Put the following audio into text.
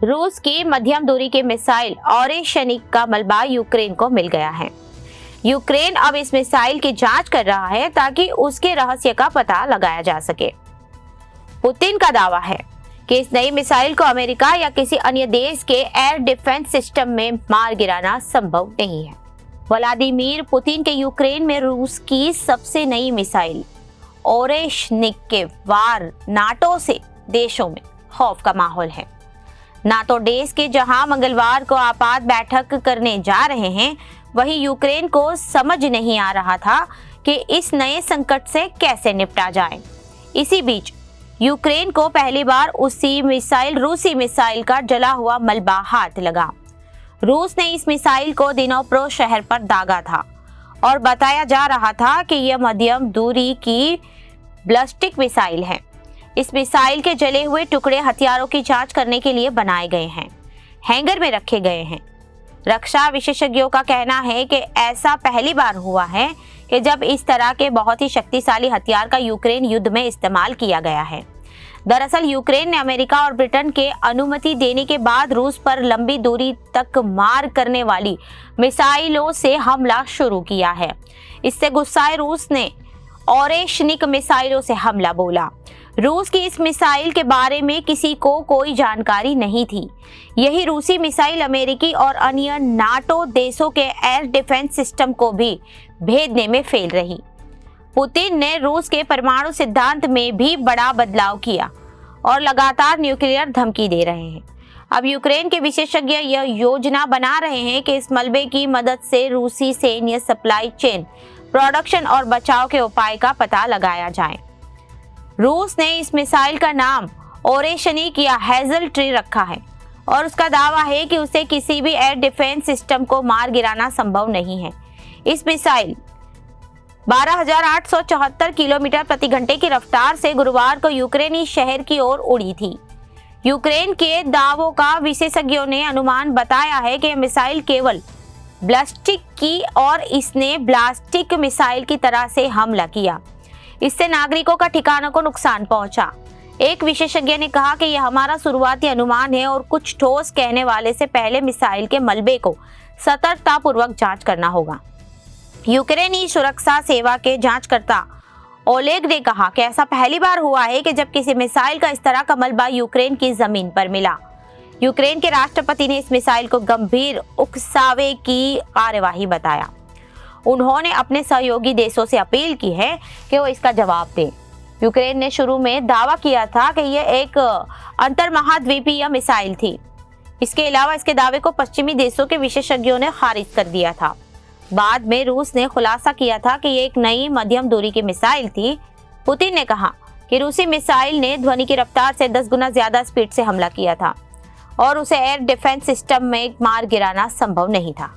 रूस की मध्यम दूरी के मिसाइल ओरेशनिक का मलबा यूक्रेन को मिल गया है। यूक्रेन अब इस मिसाइल की जांच कर रहा है ताकि उसके रहस्य का पता लगाया जा सके। पुतिन का दावा है कि इस नई मिसाइल को अमेरिका या किसी अन्य देश के एयर डिफेंस सिस्टम में मार गिराना संभव नहीं है। व्लादिमीर पुतिन के यूक्रेन में रूस की सबसे नई मिसाइल ओरेशनिक के वार नाटो से देशों में खौफ का माहौल है। नाटो देश के जहां मंगलवार को आपात बैठक करने जा रहे हैं, वहीं यूक्रेन को समझ नहीं आ रहा था कि इस नए संकट से कैसे निपटा जाए। इसी बीच यूक्रेन को पहली बार रूसी मिसाइल का जला हुआ मलबा हाथ लगा। रूस ने इस मिसाइल को दिनोप्रो शहर पर दागा था और बताया जा रहा था कि यह मध्यम दूरी की बैलिस्टिक मिसाइल है। इस मिसाइल के जले हुए टुकड़े हथियारों की जांच करने के लिए बनाए गए हैं, हैंगर में रखे गए हैं। रक्षा विशेषज्ञों का कहना है कि ऐसा पहली बार हुआ है कि जब इस तरह के बहुत ही शक्तिशाली हथियार का यूक्रेन युद्ध में इस्तेमाल किया गया है। दरअसल यूक्रेन ने अमेरिका और ब्रिटेन के अनुमति देने के बाद रूस पर लंबी दूरी तक मार करने वाली मिसाइलों से हमला शुरू किया है। इससे गुस्साए रूस ने ओरेशनिक मिसाइलों से हमला बोला। रूस की इस मिसाइल के बारे में किसी को कोई जानकारी नहीं थी। यही रूसी मिसाइल अमेरिकी और अन्य नाटो देशों के एयर डिफेंस सिस्टम को भी भेदने में फेल रही। पुतिन ने रूस के परमाणु सिद्धांत में भी बड़ा बदलाव किया और लगातार न्यूक्लियर धमकी दे रहे हैं। अब यूक्रेन के विशेषज्ञ यह योजना बना रहे हैं कि इस मलबे की मदद से रूसी सैन्य सप्लाई चेन, प्रोडक्शन और बचाव के उपाय का पता लगाया जाए। रूस ने इस मिसाइल का नाम ओरेशनिक या हेजल ट्री रखा है और उसका दावा है कि उसे किसी भी एयर डिफेंस सिस्टम को मार गिराना संभव नहीं है। इस मिसाइल 12,874 किलोमीटर प्रति घंटे की रफ्तार से गुरुवार को यूक्रेनी शहर की ओर उड़ी थी। यूक्रेन के दावों का विशेषज्ञों ने अनुमान बताया है कि यह मिसाइल केवल बैलिस्टिक की और इसने बैलिस्टिक मिसाइल की तरह से हमला किया। इससे नागरिकों का ठिकानों को नुकसान पहुंचा। एक विशेषज्ञ ने कहा कि यह हमारा शुरुआती अनुमान है और कुछ ठोस कहने वाले से पहले मिसाइल के मलबे को सतर्कतापूर्वक जांच करना होगा। यूक्रेनी सुरक्षा सेवा के जांचकर्ता ओलेग ने कहा कि ऐसा पहली बार हुआ है कि जब किसी मिसाइल का इस तरह का मलबा यूक्रेन की जमीन पर मिला। यूक्रेन के राष्ट्रपति ने इस मिसाइल को गंभीर उकसावे की कार्यवाही बताया। उन्होंने अपने सहयोगी देशों से अपील की है कि वो इसका जवाब दें। यूक्रेन ने शुरू में दावा किया था कि यह एक अंतर्महाद्वीपीय मिसाइल थी। इसके अलावा इसके दावे को पश्चिमी देशों के विशेषज्ञों ने खारिज कर दिया था। बाद में रूस ने खुलासा किया था कि यह एक नई मध्यम दूरी की मिसाइल थी। पुतिन ने कहा कि रूसी मिसाइल ने ध्वनि की रफ्तार से 10 गुना ज्यादा स्पीड से हमला किया था और उसे एयर डिफेंस सिस्टम में मार गिराना संभव नहीं था।